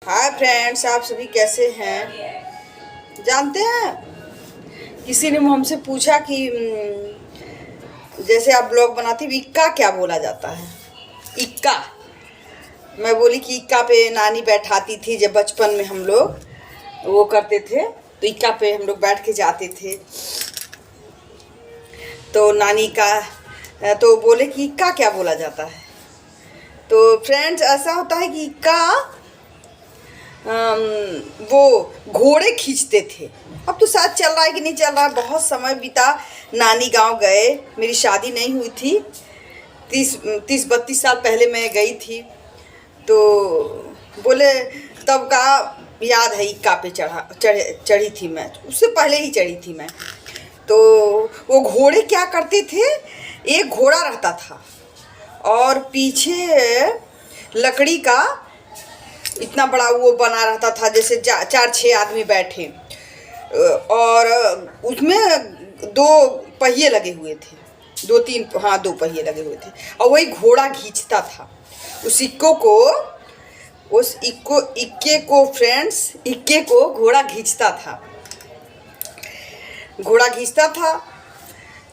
Hi friends, आप सभी कैसे हैं। जानते हैं, किसी ने हमसे पूछा कि जैसे आप ब्लॉग बनाती हो, इक्का क्या बोला जाता है। इक्का। मैं बोली कि इक्का पे नानी बैठाती थी। जब बचपन में हम लोग वो करते थे तो इक्का पे हम लोग बैठ के जाते थे। तो नानी का तो बोले कि इक्का क्या बोला जाता है। तो फ्रेंड्स, ऐसा होता है कि इक्का वो घोड़े खींचते थे। अब तो शायद चल रहा है कि नहीं चल रहा है। बहुत समय बीता, नानी गांव गए। मेरी शादी नहीं हुई थी, 30-32 साल पहले मैं गई थी। तो बोले तब का याद है, इक्का पे चढ़ी थी मैं। उससे पहले ही चढ़ी थी मैं। तो वो घोड़े क्या करते थे, एक घोड़ा रहता था और पीछे लकड़ी का इतना बड़ा वो बना रहता था, जैसे 4-6 आदमी बैठे, और उसमें 2 पहिए लगे हुए थे। 2-3, हाँ 2 पहिए लगे हुए थे और वही घोड़ा खींचता था उस इक्के को फ्रेंड्स, इक्के को घोड़ा खींचता था।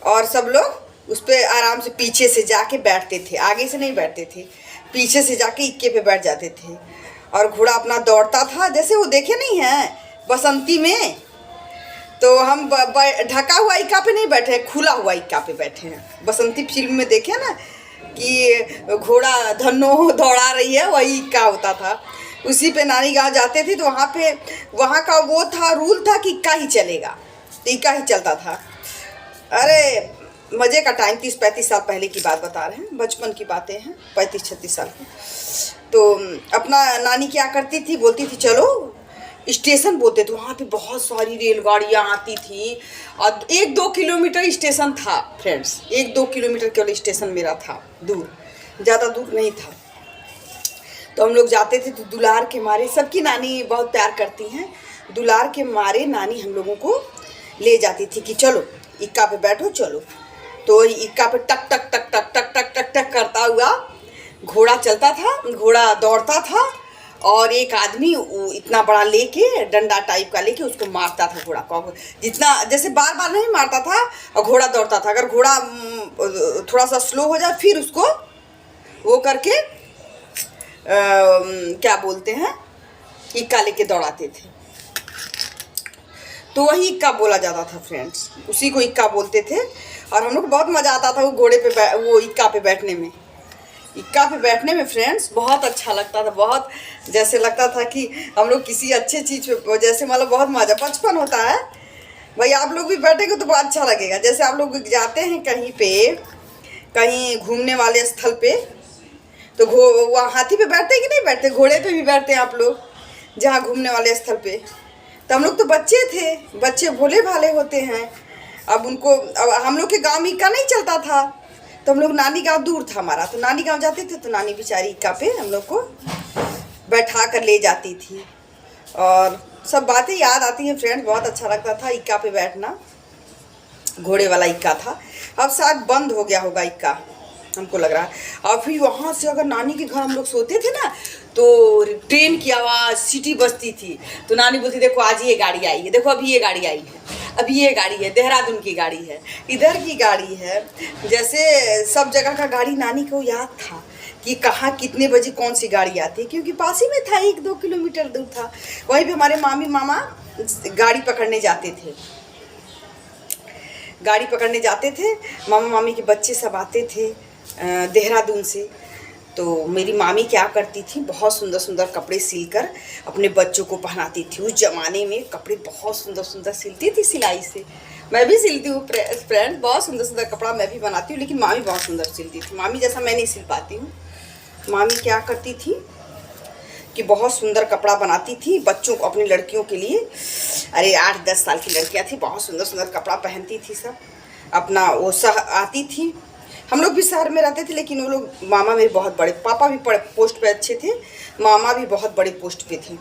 और सब लोग उस पर आराम से पीछे से जाके बैठते थे, आगे से नहीं बैठते थे, पीछे से जाके इक्के पे बैठ जाते थे। और घोड़ा अपना दौड़ता था, जैसे वो देखे नहीं है बसंती में। तो हम ढका हुआ इक्का पे नहीं बैठे, खुला हुआ इक्का पे बैठे हैं। बसंती फिल्म में देखे ना कि घोड़ा धन्नो दौड़ा रही है, वही इक्का होता था। उसी पे नानी गांव जाते थे तो वहाँ का वो था, रूल था कि इक्का ही चलेगा, तो इक्का ही चलता था। अरे मज़े का टाइम, 30-35 साल पहले की बात बता रहे हैं, बचपन की बातें हैं, 35-36 साल की। तो अपना नानी क्या करती थी, बोलती थी चलो स्टेशन, बोलते थे। वहाँ पे बहुत सारी रेलगाड़ियाँ आती थी और 1-2 किलोमीटर स्टेशन था फ्रेंड्स। 1-2 किलोमीटर केवल स्टेशन मेरा था, दूर, ज़्यादा दूर नहीं था। तो हम लोग जाते थे तो दुलार के मारे, सबकी नानी बहुत प्यार करती हैं, दुलार के मारे नानी हम लोगों को ले जाती थी कि चलो इक्का पे बैठो चलो। तो इक्का पे टक टक टक टक टक टक टक टक करता हुआ घोड़ा चलता था, घोड़ा दौड़ता था और एक आदमी इतना बड़ा लेके, डंडा टाइप का लेके उसको मारता था घोड़ा को। जितना जैसे बार बार नहीं मारता था और घोड़ा दौड़ता था। अगर घोड़ा थोड़ा सा स्लो हो जाए फिर उसको वो करके क्या बोलते हैं, इक्का लेके दौड़ाते थे। तो वही इक्का बोला जाता था फ्रेंड्स, उसी को इक्का बोलते थे। और हम लोग को बहुत मज़ा आता था वो घोड़े पे वो इक्का पे बैठने में। इक्का पे बैठने में फ्रेंड्स बहुत अच्छा लगता था, बहुत जैसे लगता था कि हम लोग किसी अच्छे चीज़ पे, जैसे मतलब बहुत मज़ा, बचपन होता है भाई। आप लोग भी बैठेंगे तो बहुत अच्छा लगेगा। जैसे आप लोग जाते हैं कहीं पे, कहीं घूमने वाले स्थल पे, तो वहाँ हाथी पे बैठते हैं कि नहीं बैठते, घोड़े पे भी बैठते हैं आप लोग जहाँ घूमने वाले स्थल पे। तो हम लोग तो बच्चे थे, बच्चे भोले भाले होते हैं। अब हम लोग के गांव में इक्का नहीं चलता था, तो हम लोग, नानी गांव दूर था हमारा, तो नानी गांव जाते थे तो नानी बेचारी इक्का पे हम लोग को बैठा कर ले जाती थी। और सब बातें याद आती हैं फ्रेंड्स, बहुत अच्छा लगता था इक्का पे बैठना। घोड़े वाला इक्का था, अब शायद बंद हो गया होगा इक्का, हमको लग रहा है। और फिर वहाँ से अगर नानी के घर हम लोग सोते थे ना, तो ट्रेन की आवाज़, सीटी बजती थी, तो नानी बोलती देखो आज ये गाड़ी आई है, देखो अभी ये गाड़ी आई है, अभी ये गाड़ी है, देहरादून की गाड़ी है, इधर की गाड़ी है। जैसे सब जगह का गाड़ी नानी को याद था कि कहाँ कितने बजे कौन सी गाड़ी आती है, क्योंकि पास ही में था, 1-2 किलोमीटर दूर था। वहीं पे हमारे मामी मामा गाड़ी पकड़ने जाते थे, मामा मामी के बच्चे सब आते थे देहरादून से। तो मेरी मामी क्या करती थी, बहुत सुंदर सुंदर कपड़े सिलकर अपने बच्चों को पहनाती थी। उस ज़माने में कपड़े बहुत सुंदर सुंदर सिलती थी, सिलाई से। मैं भी सिलती हूँ फ्रेंड्स, बहुत सुंदर सुंदर कपड़ा मैं भी बनाती हूँ, लेकिन मामी बहुत सुंदर सिलती थी। मामी जैसा मैं नहीं सिल पाती हूँ। मामी क्या करती थी कि बहुत सुंदर कपड़ा बनाती थी बच्चों को, अपनी लड़कियों के लिए। अरे 8-10 साल की लड़कियाँ थी, बहुत सुंदर सुंदर कपड़ा पहनती थी सब। अपना वो आती थी। हम लोग भी शहर में रहते थे, लेकिन वो लोग, मामा मेरे बहुत बड़े, पापा भी पोस्ट पे अच्छे थे, मामा भी बहुत बड़े पोस्ट पे थी।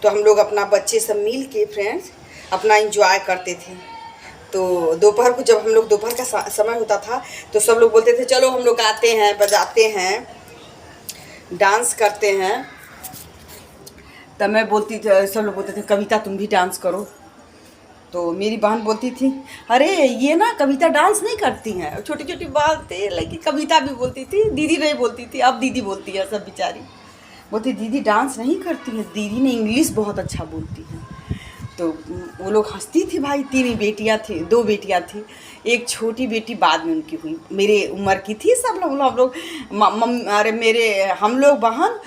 तो हम लोग अपना बच्चे सब मिल के फ्रेंड्स अपना एंजॉय करते थे। तो दोपहर को, जब हम लोग दोपहर का समय होता था, तो सब लोग बोलते थे चलो हम लोग आते हैं, बजाते हैं, डांस करते हैं। तब मैं बोलती थी, सब लोग बोलते थे कविता तुम भी डांस करो। तो मेरी बहन बोलती थी अरे ये ना कविता डांस नहीं करती हैं, छोटी छोटी बात थी, लेकिन कविता भी बोलती थी। दीदी नहीं बोलती थी, अब दीदी बोलती है, सब बेचारी बोलती दीदी डांस नहीं करती है, दीदी ने इंग्लिश बहुत अच्छा बोलती है। तो वो लोग हंसती थी भाई। 3 बेटियां थी, 2 बेटियां थी, एक छोटी बेटी बाद में उनकी हुई, मेरे उम्र की थी। सब लोग हम लोग अरे मेरे हम लोग बहन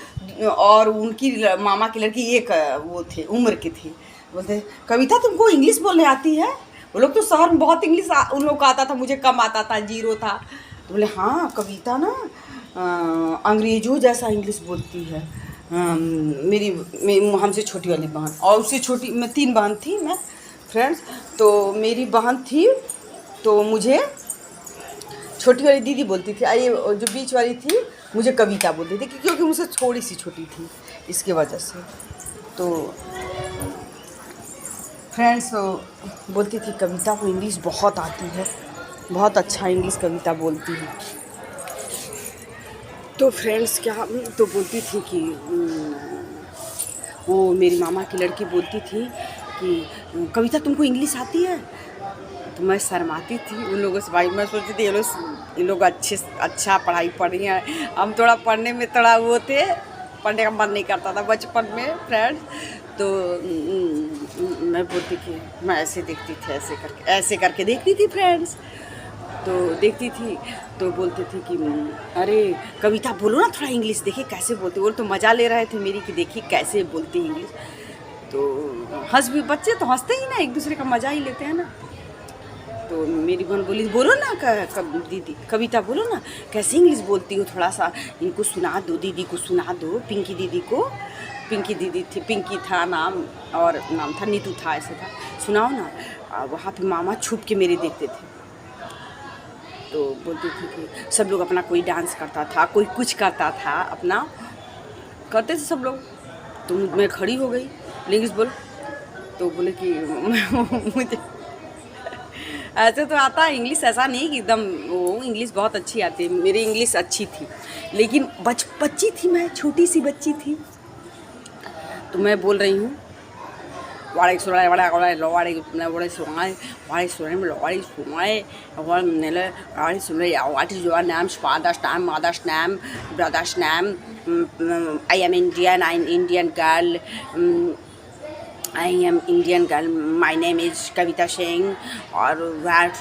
और उनकी मामा की लड़की एक वो थे उम्र की थी। बोलते कविता तुमको इंग्लिश बोलने आती है? वो लोग तो शहर में बहुत इंग्लिश उन लोग का आता था, मुझे कम आता था, 0 था। तो बोले हाँ कविता ना अंग्रेज़ों जैसा इंग्लिश बोलती है। मेरी हमसे छोटी वाली बहन और उससे छोटी, मैं 3 बहन थी मैं फ्रेंड्स। तो मेरी बहन थी तो मुझे छोटी वाली दीदी बोलती थी, ये जो बीच वाली थी मुझे कविता बोलती थी, क्योंकि मुझसे थोड़ी सी छोटी थी इसके वजह से। तो फ्रेंड्स बोलती थी कविता को इंग्लिश बहुत आती है, बहुत अच्छा इंग्लिश कविता बोलती है। तो फ्रेंड्स क्या तो बोलती थी कि वो मेरी मामा की लड़की बोलती थी कि कविता तुमको इंग्लिश आती है? तो मैं शर्माती थी उन लोगों से। भाई मैं सोचती थी ये लोग अच्छा पढ़ाई पढ़ रही हैं, हम थोड़ा पढ़ने में थोड़ा वो थे, पढ़ने का मन नहीं करता था बचपन में फ्रेंड्स। तो मैं बोलती थी, मैं ऐसे देखती थी, ऐसे करके देखती थी फ्रेंड्स। तो देखती थी तो बोलती थी कि अरे कविता बोलो ना थोड़ा इंग्लिश, देखिए कैसे बोलती। वो तो मज़ा ले रहे थे मेरी कि देखिए कैसे बोलती इंग्लिश। तो बच्चे तो हंसते ही ना, एक दूसरे का मज़ा ही लेते हैं ना। तो मेरी बहन बोली बोलो ना दीदी कविता बोलो ना, कैसे इंग्लिश बोलती हो, थोड़ा सा इनको सुना दो, दीदी को सुना दो, पिंकी दीदी को। पिंकी दीदी थी, पिंकी था नाम और नाम था नीतू था, ऐसे था, सुनाओ ना। वहाँ पे मामा छुप के मेरे देखते थे। तो बोलती थी कि सब लोग अपना, कोई डांस करता था, कोई कुछ करता था, अपना करते थे सब लोग। तो मैं खड़ी हो गई, इंग्लिश बोल। तो बोले कि मुझे ऐसे तो आता है इंग्लिश, ऐसा नहीं कि एकदम वो इंग्लिश बहुत अच्छी आती है, मेरी इंग्लिश अच्छी थी, लेकिन बच्ची थी मैं, छोटी सी बच्ची थी। तो मैं बोल रही हूँ what is your name, father's name, mother's name, brother's name, I am Indian, I'm Indian girl, I am Indian girl, my name is Kavita Singh, or why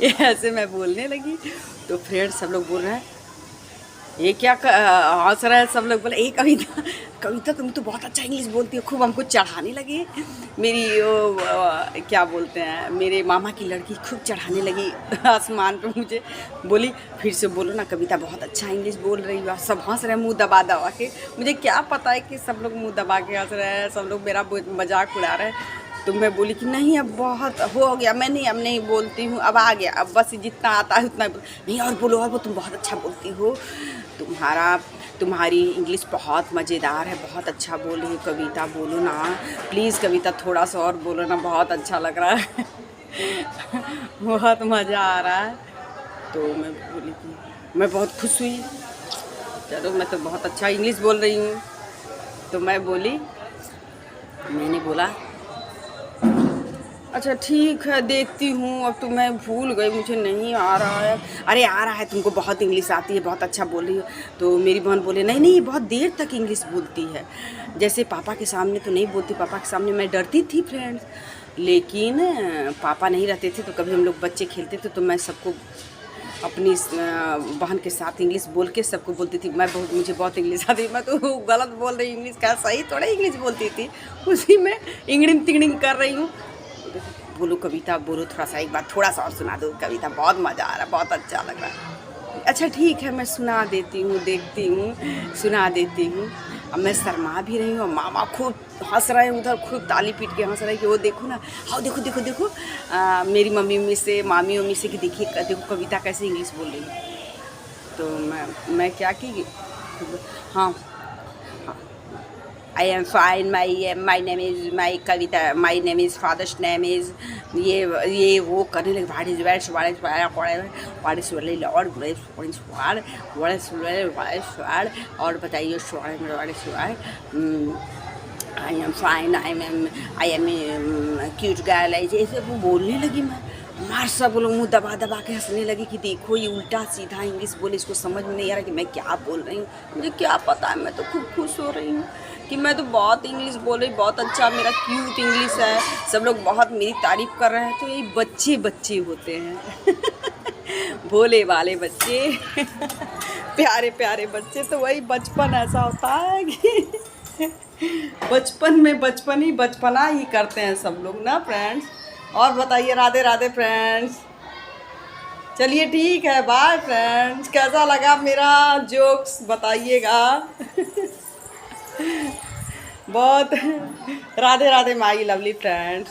ये ऐसे मैं बोलने लगी। तो फ्रेंड्स सब लोग बोल रहे हैं ये क्या हंस रहा है, सब लोग बोले ये कविता तुम तो बहुत अच्छा इंग्लिश बोलती हो। खूब हमको चढ़ाने लगे, मेरी क्या बोलते हैं, मेरे मामा की लड़की खूब चढ़ाने लगी आसमान पे मुझे। बोली फिर से बोलो ना कविता बहुत अच्छा इंग्लिश बोल रही हो। सब हंस रहे हैं मुँह दबा दबा के। मुझे क्या पता है कि सब लोग मुँह दबा के हंस रहे हैं, सब लोग मेरा मजाक उड़ा रहे हैं। तो मैं बोली कि नहीं अब बहुत हो गया, मैं नहीं अब नहीं बोलती हूँ, अब आ गया, अब बस जितना आता है उतना नहीं, और बोलो, और वो तुम बहुत अच्छा बोलती हो, तुम्हारी इंग्लिश बहुत मज़ेदार है, बहुत अच्छा बोल रही हो कविता, बोलो ना प्लीज़ कविता, थोड़ा सा और बोलो ना, बहुत अच्छा लग रहा है बहुत मज़ा आ रहा है। तो मैं बोली कि मैं बहुत खुश हुई, चलो मैं तो बहुत अच्छा इंग्लिश बोल रही हूँ। तो मैंने बोला अच्छा ठीक है देखती हूँ, अब तो मैं भूल गई, मुझे नहीं आ रहा है। अरे आ रहा है, तुमको बहुत इंग्लिश आती है, बहुत अच्छा बोल रही हो। तो मेरी बहन बोले नहीं बहुत देर तक इंग्लिश बोलती है, जैसे पापा के सामने तो नहीं बोलती, पापा के सामने मैं डरती थी फ्रेंड्स, लेकिन पापा नहीं रहते थे तो कभी हम लोग बच्चे खेलते थे तो मैं सबको अपनी बहन के साथ इंग्लिश बोल के सबको बोलती थी मुझे बहुत इंग्लिश आती है। मैं तो गलत बोल रही इंग्लिश, क्या सही थोड़ा इंग्लिश बोलती थी, उसी में इंगड़िंग तिंगड़िंग कर रही हूँ। बोलो कविता बोलो, थोड़ा सा एक बार थोड़ा सा और सुना दो कविता, बहुत मज़ा आ रहा है, बहुत अच्छा लग रहा है। अच्छा ठीक है मैं सुना देती हूँ, देखती हूँ, सुना देती हूँ। अब मैं शर्मा भी रही हूँ, मामा खूब हंस रहे हैं उधर, खूब ताली पीट के हंस रहे हैं कि वो देखो ना, हाँ देखो देखो देखो मेरी मामी मम्मी से कि देखिए देखो कविता कैसे इंग्लिश बोल रही है। तो मैं क्या की हाँ I am fine. My name is my Kavita. My name is father's name is ये वो करने लगे what is और बताइए I am fine. I am cute girl. ऐसे वो बोलने लगी। मैं मार सब लोग मुँह दबा दबा के हंसने लगी कि देखो ये उल्टा सीधा इंग्लिश बोले, इसको समझ में नहीं आ रहा कि मैं क्या बोल रही हूँ। मुझे क्या पता है, मैं तो खूब खुश हो रही हूँ कि मैं तो बहुत इंग्लिश बोल रही, बहुत अच्छा मेरा क्यूट इंग्लिश है। सब लोग बहुत मेरी तारीफ़ कर रहे हैं। तो ये बच्चे बच्चे होते हैं भोले वाले बच्चे प्यारे प्यारे बच्चे। तो वही बचपन ऐसा होता है कि बचपन में बचपना ही करते हैं सब लोग ना फ्रेंड्स। और बताइए, राधे राधे फ्रेंड्स। चलिए ठीक है, बाय फ्रेंड्स। कैसा लगा मेरा जोक्स बताइएगा बहुत Radhe Radhe my lovely friends.